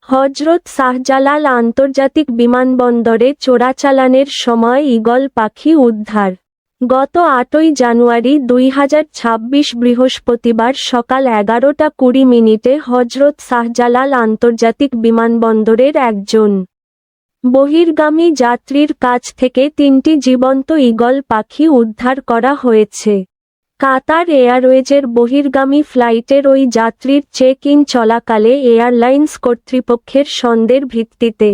হযরত শাহজালাল আন্তর্জাতিক বিমানবন্দরে চোরাচালানের সময় ঈগল পাখি উদ্ধার। গত ৮ই জানুয়ারি ২০২৬ বৃহস্পতিবার সকাল ১১টা ২০ হযরত শাহজালাল আন্তর্জাতিক বিমানবন্দরের একজন বহির্গামী যাত্রীর কাছ থেকে ৩টি জীবন্ত ঈগল পাখি উদ্ধার করা হয়েছে। কাতার এয়ারওয়েজের বহির্গামী ফ্লাইটের ওই যাত্রীর চেক ইন চলাকালে এয়ারলাইন্স কর্তৃপক্ষের সন্দেহের ভিত্তিতে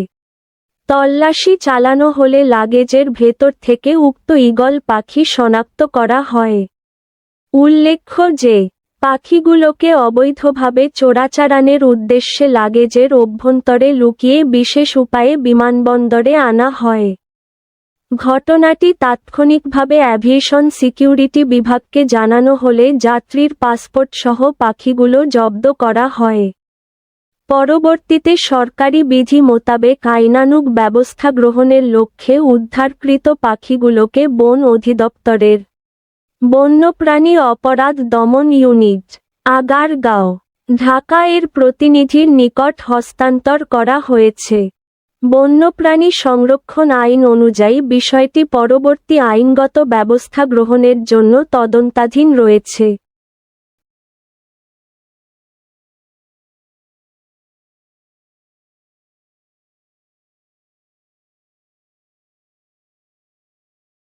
তল্লাশি চালানো হলে লাগেজের ভেতর থেকে উক্ত ঈগল পাখি শনাক্ত করা হয়। উল্লেখ্য যে, পাখিগুলোকে অবৈধভাবে চোরাচালানের উদ্দেশ্যে লাগেজের অভ্যন্তরে লুকিয়ে বিশেষ উপায়ে বিমানবন্দরে আনা হয়। ঘটনাটি তাৎক্ষণিকভাবে অ্যাভিয়েশন সিকিউরিটি বিভাগকে জানানো হলে যাত্রীর পাসপোর্ট সহ পাখিগুলো জব্দ করা হয়। পরবর্তীতে সরকারি বিধি মোতাবেক আইনানুগ ব্যবস্থা গ্রহণের লক্ষ্যে উদ্ধারকৃত পাখিগুলোকে বন অধিদপ্তরের বন্যপ্রাণী অপরাধ দমন ইউনিট, আগারগাঁও, ঢাকা এর প্রতিনিধির নিকট হস্তান্তর করা হয়েছে। বন্যপ্রাণী সংরক্ষণ আইন অনুযায়ী বিষয়টি পরবর্তী আইনগত ব্যবস্থা গ্রহণের জন্য তদন্তাধীন রয়েছে।